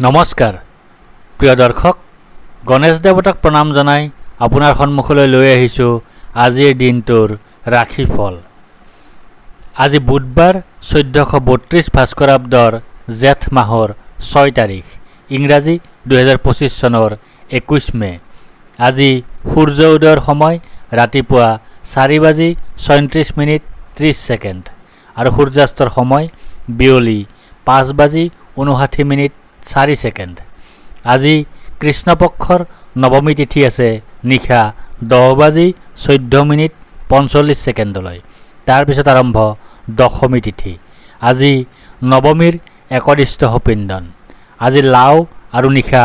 নমস্কাৰ প্ৰিয় দৰ্শক, গণেশ দেৱতাক প্ৰণাম জনাই আপোনাৰ সন্মুখলৈ লৈ আহিছোঁ আজিৰ দিনটোৰ ৰাশিফল। আজি বুধবাৰ 1432 ভাস্কৰাব্দৰ জেঠ মাহৰ 6 তাৰিখ, ইংৰাজী 2025 চনৰ 21 মে। আজি সূৰ্য উদয়ৰ সময় ৰাতিপুৱা 4:37:30 আৰু সূৰ্যাস্তৰ সময় বিয়লি 5:59:04। আজি কৃষ্ণপক্ষৰ নৱমী তিথি আছে নিশা 10:14:45। তাৰপিছত আৰম্ভ দশমী তিথি। আজি নৱমীৰ একদিষ্ট পিণ্ডন। আজি লাও আৰু নিশা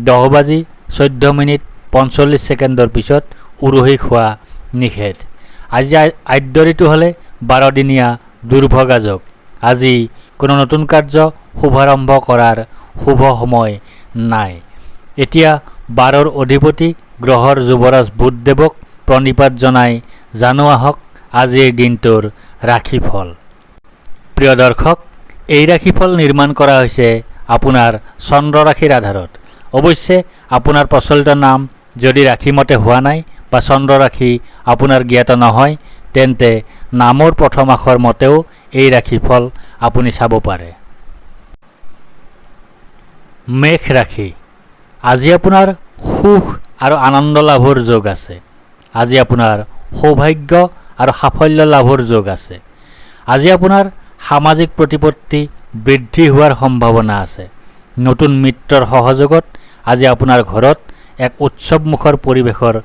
10:14:45 পিছত উৰহী খোৱা নিষেধ। আজি আদ্য ঋতু হ'লে 12 দিনীয়া দুৰ্ভগা যোগ। আজি কোনো নতুন কাৰ্য শুভাৰম্ভ কৰাৰ শুভ সময় নাই। এতিয়া 12ৰ অধিপতি গ্ৰহৰ যুৱৰাজ বুধদেৱক প্ৰণিপাত জনাই জানো আহক আজিৰ দিনটোৰ ৰাশিফল। প্ৰিয় দৰ্শক, এই ৰাশিফল নিৰ্মাণ কৰা হৈছে আপোনাৰ চন্দ্ৰ ৰাশিৰ আধাৰত। অৱশ্যে আপোনাৰ প্ৰচলিত নাম যদি ৰাশিমতে হোৱা নাই বা চন্দ্ৰ ৰাশি আপোনাৰ জ্ঞাত নহয়, তেন্তে নামৰ প্ৰথম আখৰ মতেও এই ৰাশিফল আপুনি চাব পাৰে। মেষ ৰাশি। আজি আপোনাৰ সুখ আৰু আনন্দ লাভৰ যোগ আছে। আজি আপোনাৰ সৌভাগ্য আৰু সাফল্য লাভৰ যোগ আছে। আজি আপোনাৰ সামাজিক প্ৰতিপত্তি বৃদ্ধি হোৱাৰ সম্ভাৱনা আছে। নতুন মিত্ৰৰ সহযোগত আজি আপোনাৰ ঘৰত এক উৎসৱমুখৰ পৰিৱেশৰ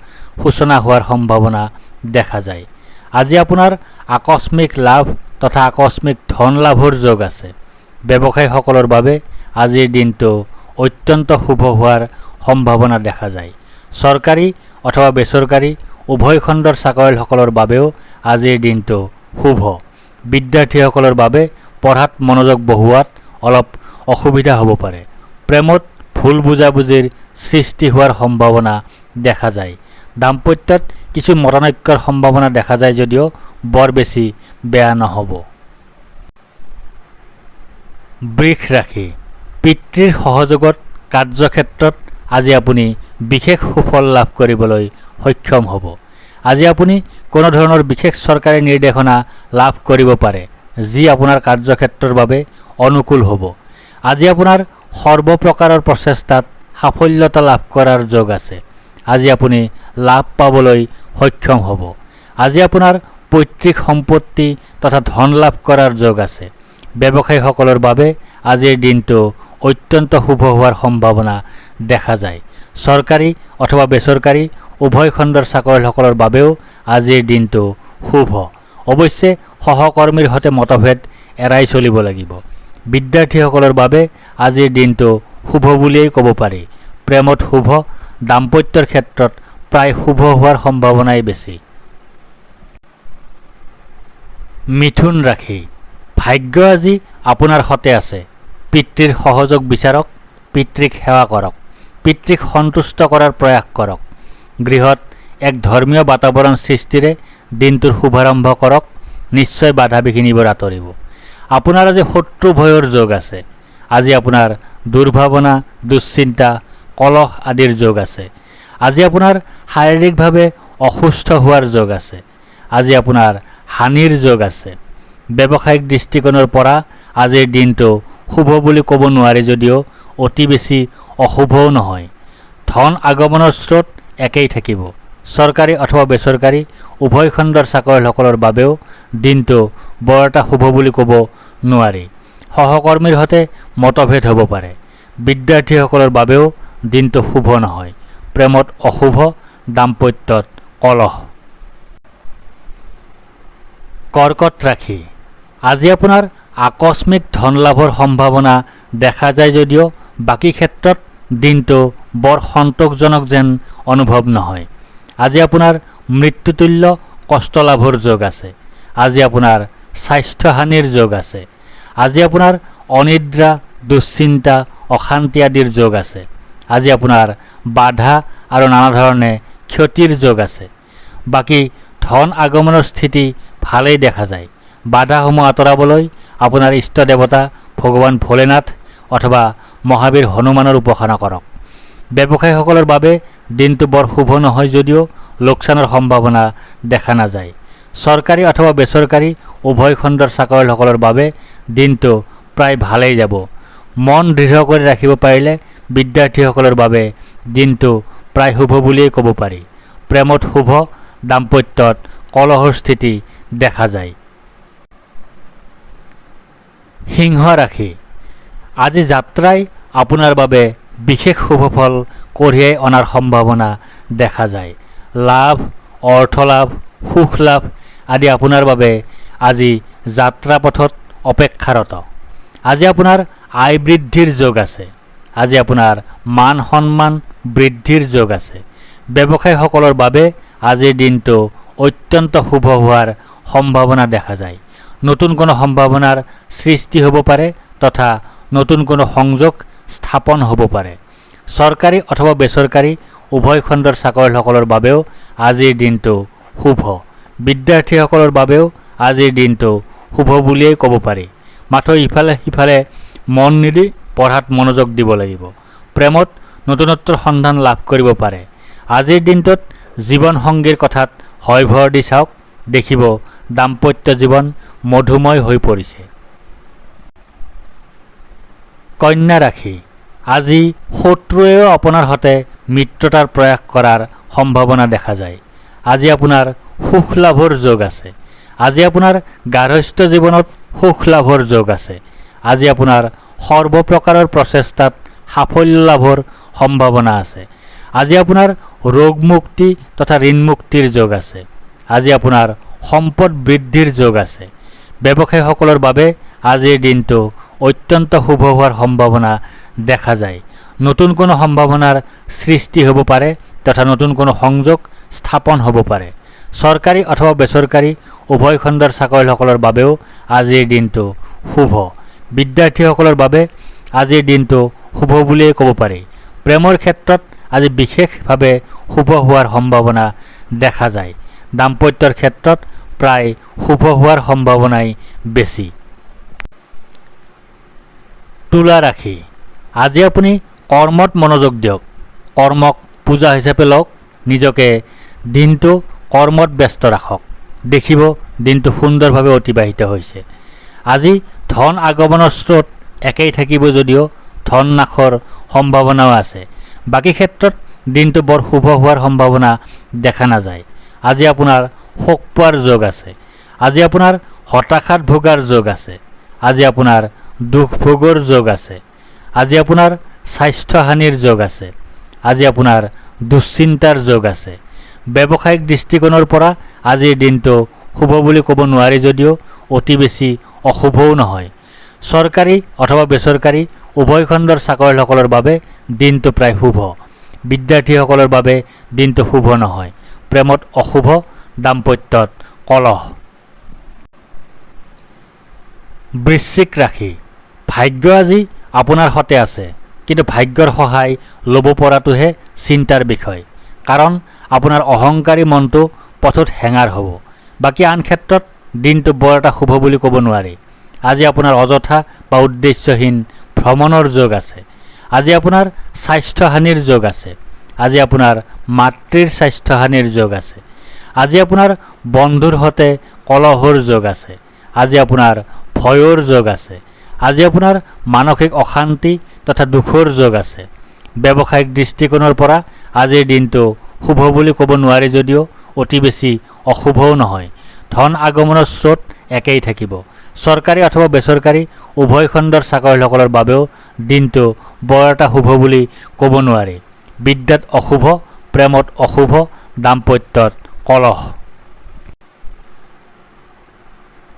সূচনা হোৱাৰ সম্ভাৱনা দেখা যায়। আজি আপোনাৰ আকস্মিক লাভ তথা আকস্মিক ধন লাভৰ যোগ আছে। ব্যৱসায়ীসকলৰ বাবে আজিৰ দিনটো অত্যন্ত শুভ হোৱাৰ সম্ভাৱনা দেখা যায়। চৰকাৰী অথবা বেচৰকাৰী উভয় খণ্ডৰ চাকৰিয়ালসকলৰ বাবেও আজিৰ দিনটো শুভ। বিদ্যাৰ্থীসকলৰ বাবে পঢ়াত মনোযোগ বহোৱাত অলপ অসুবিধা হ'ব পাৰে। প্ৰেমত ভুল বুজাবুজিৰ সৃষ্টি হোৱাৰ সম্ভাৱনা দেখা যায়। দাম্পত্যত কিছু মতানৈক্যৰ সম্ভাৱনা দেখা যায় যদিও বৰ বেছি বেয়া নহ'ব। বৃষ ৰাশি। পিতৃৰ সহযোগত কাৰ্যক্ষেত্ৰত আজি আপুনি বিশেষ সুফল লাভ কৰিবলৈ সক্ষম হ'ব। আজি আপুনি কোনো ধৰণৰ বিশেষ চৰকাৰী নিৰ্দেশনা লাভ কৰিব পাৰে, যি আপোনাৰ কাৰ্যক্ষেত্ৰৰ বাবে অনুকূল হ'ব। আজি আপোনাৰ সৰ্বপ্ৰকাৰৰ প্ৰচেষ্টাত সাফল্যতা লাভ কৰাৰ যোগ আছে। আজি আপুনি লাভ পাবলৈ সক্ষম হ'ব। আজি আপোনাৰ পৈতৃক সম্পত্তি তথা ধন লাভ কৰাৰ যোগ আছে। ব্যৱসায়ীসকলৰ বাবে আজিৰ দিনটো অত্যন্ত শুভ হোৱাৰ সম্ভাৱনা দেখা যায়। চৰকাৰী অথবা বেচৰকাৰী উভয় খণ্ডৰ চাকৰিয়ালসকলৰ বাবেও আজিৰ দিনটো শুভ। অৱশ্যে সহকৰ্মীৰ সৈতে মতভেদ এৰাই চলিব লাগিব। বিদ্যাৰ্থীসকলৰ বাবে আজিৰ দিনটো শুভ বুলিয়েই ক'ব পাৰি। প্ৰেমত শুভ, দাম্পত্যৰ ক্ষেত্ৰত প্ৰায় শুভ হোৱাৰ সম্ভাৱনাই বেছি। মিথুন ৰাশি। ভাগ্য আজি আপোনাৰ সতে আছে। পিতৃৰ সহযোগ বিচাৰক, পিতৃক সেৱা কৰক, পিতৃক সন্তুষ্ট কৰাৰ প্ৰয়াস কৰক। গৃহত এক ধৰ্মীয় বাতাৱৰণ সৃষ্টিৰে দিনটোৰ শুভাৰম্ভ কৰক। নিশ্চয় বাধা বিঘিনিবোৰ আঁতৰিব। আপোনাৰ আজি শত্ৰু ভয়ৰ যোগ আছে। আজি আপোনাৰ দুৰ্ভাৱনা, দুশ্চিন্তা, কলহ আদিৰ যোগ আছে। আজি আপোনাৰ শাৰীৰিকভাৱে অসুস্থ হোৱাৰ যোগ আছে। আজি আপোনাৰ হানিৰ যোগ আছে। ব্যৱসায়িক দৃষ্টিকোণৰ পৰা আজিৰ দিনটো শুভ বুলি ক'ব নোৱাৰি যদিও অতি বেছি অশুভও নহয়। ধন আগমনৰ স্ৰোত একেই থাকিব। চৰকাৰী অথবা বেচৰকাৰী উভয় খণ্ডৰ চাকৰিয়ালসকলৰ বাবেও দিনটো বৰ এটা শুভ বুলি ক'ব নোৱাৰি। সহকৰ্মীৰ সৈতে মতভেদ হ'ব পাৰে। বিদ্যাৰ্থীসকলৰ বাবেও দিনটো শুভ নহয়। প্ৰেমত অশুভ, দাম্পত্যত কলহ। কৰ্কট ৰাশি। আজি আপোনাৰ আকস্মিক ধন লাভৰ সম্ভাৱনা দেখা যায় যদিও বাকী ক্ষেত্ৰত দিনটো বৰ সন্তোষজনক যেন অনুভৱ নহয়। আজি আপোনাৰ মৃত্যুতুল্য কষ্ট লাভৰ যোগ আছে। আজি আপোনাৰ স্বাস্থ্যহানিৰ যোগ আছে। আজি আপোনাৰ অনিদ্ৰা, দুশ্চিন্তা, অশান্তি আদিৰ যোগ আছে। আজি আপোনাৰ বাধা আৰু নানা ধৰণে ক্ষতিৰ যোগ আছে। বাকী ধন আগমনৰ স্থিতি ভালেই দেখা যায়। বাধাসমূহ আঁতৰাবলৈ আপোনাৰ ইষ্ট দেৱতা ভগৱান ভোলেনাথ অথবা মহাবীৰ হনুমানৰ উপাসনা কৰক। ব্যৱসায়ীসকলৰ বাবে দিনটো বৰ শুভ নহয় যদিও লোকচানৰ সম্ভাৱনা দেখা নাযায়। চৰকাৰী অথবা বেচৰকাৰী উভয় খণ্ডৰ চাকৰিয়ালসকলৰ বাবে দিনটো প্ৰায় ভালেই যাব। মন দৃঢ় কৰি ৰাখিব পাৰিলে বিদ্যাৰ্থীসকলৰ বাবে দিনটো প্ৰায় শুভ বুলিয়েই ক'ব পাৰি। প্ৰেমত শুভ, দাম্পত্যত কলহৰ স্থিতি দেখা যায়। সিংহ ৰাশি, আজি যাত্ৰাই আপোনাৰ বাবে বিশেষ শুভফল কঢ়িয়াই অনাৰ সম্ভাৱনা দেখা যায়। লাভ, অৰ্থলাভ, সুখ লাভ আদি আপোনাৰ বাবে আজি যাত্ৰাপথত অপেক্ষাৰত। আজি আপোনাৰ আয় বৃদ্ধিৰ যোগ আছে। আজি আপোনাৰ মান সন্মান বৃদ্ধিৰ যোগ আছে। ব্যৱসায়ীসকলৰ বাবে আজিৰ দিনটো অত্যন্ত শুভ হোৱাৰ সম্ভাৱনা দেখা যায়। নতুন কোনো সম্ভাৱনাৰ সৃষ্টি হ'ব পাৰে তথা নতুন কোনো সংযোগ স্থাপন হ'ব পাৰে। চৰকাৰী অথবা বেচৰকাৰী উভয় খণ্ডৰ চাকৰিয়ালসকলৰ বাবেও আজিৰ দিনটো শুভ। বিদ্যাৰ্থীসকলৰ বাবেও আজিৰ দিনটো শুভ বুলিয়েই ক'ব পাৰি। মাথো ইফালে সিফালে মন নিদি পঢ়াত মনোযোগ দিব লাগিব। প্ৰেমত নতুনত্বৰ সন্ধান লাভ কৰিব পাৰে। আজিৰ দিনটোত জীৱনসংগীৰ কথাত হয়ভৰ দি চাওক, দেখিব দাম্পত্য জীৱন মধুময় হৈ পৰিছে। কন্যা ৰাশি, আজি শত্ৰুৱেও আপোনাৰ সৈতে মিত্ৰতাৰ প্ৰয়াস কৰাৰ সম্ভাৱনা দেখা যায়। আজি আপোনাৰ সুখ লাভৰ যোগ আছে। আজি আপোনাৰ গাৰ্হস্থ্য জীৱনত সুখ লাভৰ যোগ আছে। আজি আপোনাৰ সৰ্বপ্ৰকাৰৰ প্ৰচেষ্টাত সাফল্য লাভৰ সম্ভাৱনা আছে। আজি আপোনাৰ ৰোগ মুক্তি তথা ঋণ মুক্তিৰ যোগ আছে। আজি আপোনাৰ সম্পদ বৃদ্ধিৰ যোগ আছে। ব্যৱসায়ীসকলৰ বাবে আজিৰ দিনটো অত্যন্ত শুভ হোৱাৰ সম্ভাৱনা দেখা যায়। নতুন কোনো সম্ভাৱনাৰ সৃষ্টি হ'ব পাৰে তথা নতুন কোনো সংযোগ স্থাপন হ'ব পাৰে। চৰকাৰী অথবা বেচৰকাৰী উভয় খণ্ডৰ চাকৰিয়ালসকলৰ বাবেও আজিৰ দিনটো শুভ। বিদ্যাৰ্থীসকলৰ বাবে আজিৰ দিনটো শুভ বুলিয়েই ক'ব পাৰি। প্ৰেমৰ ক্ষেত্ৰত আজি বিশেষভাৱে শুভ হোৱাৰ সম্ভাৱনা দেখা যায়। দাম্পত্যৰ ক্ষেত্ৰত প্ৰায় শুভ হোৱাৰ সম্ভাৱনাই বেছি। তুলা ৰাশি, আজি আপুনি কৰ্মত মনোযোগ দিয়ক। কৰ্মক পূজা হিচাপে লওক। নিজকে দিনটো কৰ্মত ব্যস্ত ৰাখক। দেখিব দিনটো সুন্দৰভাৱে অতিবাহিত হৈছে। আজি ধন আগমনৰ স্ৰোত একেই থাকিব যদিও ধন নাশৰ সম্ভাৱনাও আছে। বাকী ক্ষেত্ৰত দিনটো বৰ শুভ হোৱাৰ সম্ভাৱনা দেখা নাযায়। আজি আপোনাৰ শোক পোৱাৰ যোগ আছে। আজি আপোনাৰ হতাশাত ভোগাৰ যোগ আছে। আজি আপোনাৰ দুখ ভোগৰ যোগ আছে। আজি আপোনাৰ স্বাস্থ্যহানিৰ যোগ আছে। আজি আপোনাৰ দুশ্চিন্তাৰ যোগ আছে। ব্যৱসায়িক দৃষ্টিকোণৰ পৰা আজিৰ দিনটো শুভ বুলি ক'ব নোৱাৰি যদিও অতি বেছি অশুভও নহয়। চৰকাৰী অথবা বেচৰকাৰী উভয় খণ্ডৰ চাকৰিয়ালসকলৰ বাবে দিনটো প্ৰায় শুভ। বিদ্যাৰ্থীসকলৰ বাবে দিনটো শুভ নহয়। প্ৰেমত অশুভ, দাম্পত্যত কলহ। বৃশ্চিক ৰাশি, ভাগ্য আজি আপোনাৰ সৈতে আছে, কিন্তু ভাগ্যৰ সহায় ল'ব পৰাটোহে চিন্তাৰ বিষয়। কাৰণ আপোনাৰ অহংকাৰী মনটো পথত হেঙাৰ হ'ব। বাকী আন ক্ষেত্ৰত দিনটো বৰ এটা শুভ বুলি ক'ব নোৱাৰি। আজি আপোনাৰ অযথা বা উদ্দেশ্যহীন ভ্ৰমণৰ যোগ আছে। আজি আপোনাৰ স্বাস্থ্যহানিৰ যোগ আছে। আজি আপোনাৰ মাতৃৰ স্বাস্থ্যহানিৰ যোগ আছে। আজি আপোনাৰ বন্ধুৰ সৈতে কলহৰ যোগ আছে। আজি আপোনাৰ ভয়ৰ যোগ আছে। আজি আপোনাৰ মানসিক অশান্তি তথা দুখৰ যোগ আছে। ব্যৱসায়িক দৃষ্টিকোণৰ পৰা আজিৰ দিনটো শুভ বুলি ক'ব নোৱাৰি যদিও অতি বেছি অশুভও নহয়। ধন আগমনৰ স্ৰোত একেই থাকিব। চৰকাৰী অথবা বেচৰকাৰী উভয় খণ্ডৰ চাকৰিয়ালসকলৰ বাবেও দিনটো বৰ এটা শুভ বুলি ক'ব নোৱাৰি। বিদ্যাত অশুভ, প্ৰেমত অশুভ, দাম্পত্যত কলহ।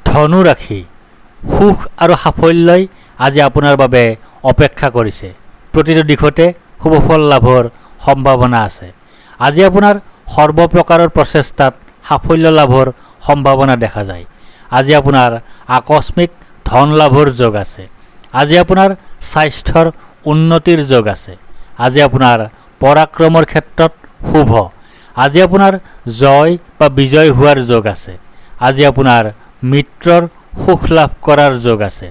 ধনু ৰাশি, সুখ আৰু সাফল্যই আজি আপোনাৰ বাবে অপেক্ষা কৰিছে। প্ৰতিটো দিশতে শুভফল লাভৰ সম্ভাৱনা আছে। আজি আপোনাৰ সৰ্বপ্ৰকাৰৰ প্ৰচেষ্টাত সাফল্য লাভৰ সম্ভাৱনা দেখা যায়। আজি আপোনাৰ আকস্মিক ধন লাভৰ যোগ আছে। আজি আপোনাৰ স্বাস্থ্যৰ উন্নতিৰ যোগ আছে। আজি আপোনাৰ পৰাক্ৰমৰ ক্ষেত্ৰত শুভ। আজি আপোনাৰ জয় বা বিজয় হোৱাৰ যোগ আছে। আজি আপোনাৰ মিত্ৰৰ সুখ লাভ কৰাৰ যোগ আছে।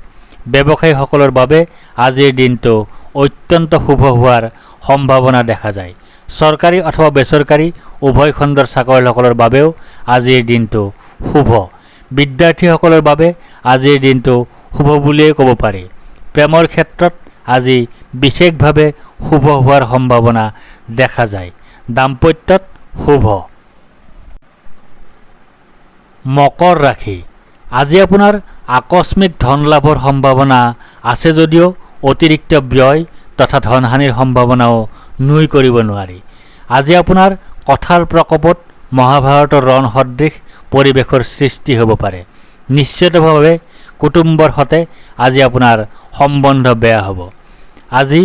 ব্যৱসায়ীসকলৰ বাবে আজিৰ দিনটো অত্যন্ত শুভ হোৱাৰ সম্ভাৱনা দেখা যায়। চৰকাৰী অথবা বেচৰকাৰী উভয় খণ্ডৰ চাকৰিয়ালসকলৰ বাবেও আজিৰ দিনটো শুভ। বিদ্যাৰ্থীসকলৰ বাবে আজিৰ দিনটো শুভ বুলিয়েই ক'ব পাৰি। প্ৰেমৰ ক্ষেত্ৰত আজি বিশেষভাৱে শুভ হোৱাৰ সম্ভাৱনা দেখা যায়। দাম্পত্যত শুভ। মকৰ ৰাশি। আজি আপোনাৰ আকস্মিক ধন লাভৰ সম্ভাৱনা আছে যদিও অতিৰিক্ত ব্যয় তথা ধনহানিৰ সম্ভাৱনাও নুই কৰিব নোৱাৰি। আজি আপোনাৰ কথাৰ প্ৰকোপত মহাভাৰতৰ ৰণ সদৃশ পৰিৱেশৰ সৃষ্টি হ'ব পাৰে। নিশ্চিতভাৱে কুটুম্বৰ সৈতে আজি আপোনাৰ সম্বন্ধ বেয়া হ'ব। আজি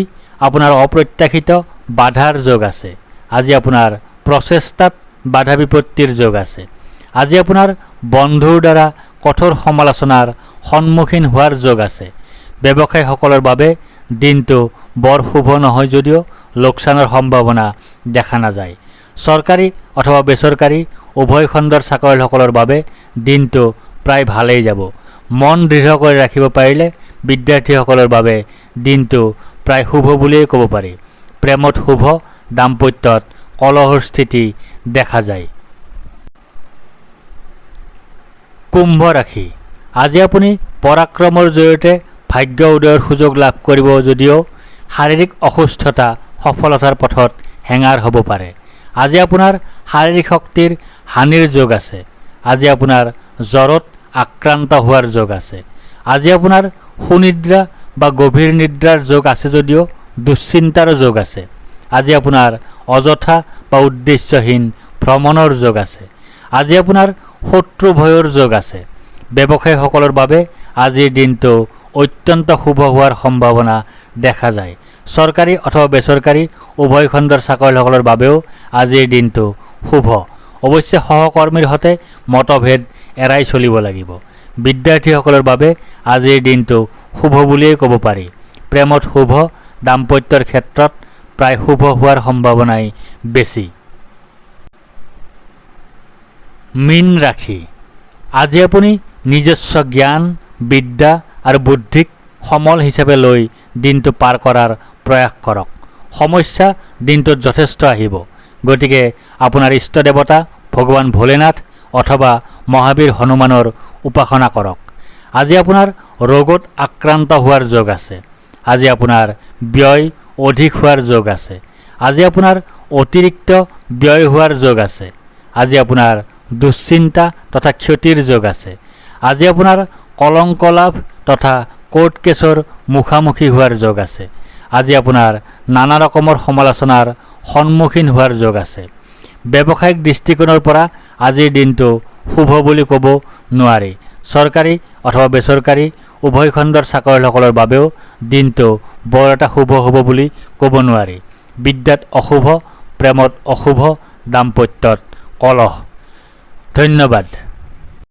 আপোনাৰ অপ্ৰত্যাশিত বাধাৰ যোগ আছে। আজি আপোনাৰ প্ৰচেষ্টাত বাধা বিপত্তিৰ যোগ আছে। আজি আপোনাৰ বন্ধুৰ দ্বাৰা কঠোৰ সমালোচনাৰ সন্মুখীন হোৱাৰ যোগ আছে। ব্যৱসায়ীসকলৰ বাবে দিনটো বৰ শুভ নহয় যদিও লোকচানৰ সম্ভাৱনা দেখা নাযায়। চৰকাৰী অথবা বেচৰকাৰী উভয় খণ্ডৰ চাকৰিয়ালসকলৰ বাবে দিনটো প্ৰায় ভালেই যাব। মন দৃঢ় কৰি ৰাখিব পাৰিলে বিদ্যাৰ্থীসকলৰ বাবে দিনটো প্ৰায় শুভ বুলিয়েই ক'ব পাৰি। প্ৰেমত শুভ, দাম্পত্যত কলহৰ স্থিতি দেখা যায়। কুম্ভ ৰাশি। আজি আপুনি পৰাক্ৰমৰ জৰিয়তে ভাগ্য উদয়ৰ সুযোগ লাভ কৰিব যদিও শাৰীৰিক অসুস্থতা সফলতাৰ পথত হেঙাৰ হ'ব পাৰে। আজি আপোনাৰ শাৰীৰিক শক্তিৰ হানিৰ যোগ আছে। আজি আপোনাৰ জ্বৰত আক্ৰান্ত হোৱাৰ যোগ আছে। আজি আপোনাৰ সুনিদ্ৰা বা গভীৰ নিদ্ৰাৰ যোগ আছে যদিও দুশ্চিন্তাৰো যোগ আছে। আজি আপোনাৰ অযথা বা উদ্দেশ্যহীন ভ্ৰমণৰ যোগ আছে। আজি আপোনাৰ শত্ৰু ভয়ৰ যোগ আছে। ব্যৱসায়ীসকলৰ বাবে আজিৰ দিনটো অত্যন্ত শুভ হোৱাৰ সম্ভাৱনা দেখা যায়। চৰকাৰী অথবা বেচৰকাৰী উভয় খণ্ডৰ চাকৰিয়ালসকলৰ বাবেও আজিৰ দিনটো শুভ। অৱশ্যে সহকৰ্মীৰ সৈতে মতভেদ এৰাই চলিব লাগিব। বিদ্যাৰ্থীসকলৰ বাবে আজিৰ দিনটো শুভ বুলিয়েই ক'ব পাৰি। প্ৰেমত শুভ, দাম্পত্যৰ ক্ষেত্ৰত প্ৰায় শুভ হোৱাৰ সম্ভাৱনাই বেছি। মীন ৰাশি। আজি আপুনি নিজস্ব জ্ঞান, বিদ্যা আৰু বুদ্ধিক সমল হিচাপে লৈ দিনটো পাৰ কৰাৰ প্ৰয়াস কৰক। সমস্যা দিনটোত যথেষ্ট আহিব, গতিকে আপোনাৰ ইষ্ট দেৱতা ভগৱান ভোলেনাথ অথবা মহাবীৰ হনুমানৰ উপাসনা কৰক। আজি আপোনাৰ ৰোগত আক্ৰান্ত হোৱাৰ যোগ আছে। আজি আপোনাৰ ব্যয় অধিক হোৱাৰ যোগ আছে। আজি আপোনাৰ অতিৰিক্ত ব্যয় হোৱাৰ যোগ আছে। আজি আপোনাৰ দুশ্চিন্তা তথা ক্ষতিৰ যোগ আছে। আজি আপোনাৰ কলংক লাভ তথা কোৰ্ট কেছৰ মুখামুখি হোৱাৰ যোগ আছে। আজি আপোনাৰ নানা ৰকমৰ সমালোচনাৰ সন্মুখীন হোৱাৰ যোগ আছে। ব্যৱসায়িক দৃষ্টিকোণৰ পৰা আজিৰ দিনটো শুভ বুলি ক'ব নোৱাৰি। চৰকাৰী অথবা বেচৰকাৰী উভয় খণ্ডৰ চাকৰিয়ালসকলৰ বাবেও দিনটো বৰ এটা শুভ হ'ব বুলি ক'ব নোৱাৰি। বিদ্যাত অশুভ, প্ৰেমত অশুভ, দাম্পত্যত কলহ। ধন্যবাদ।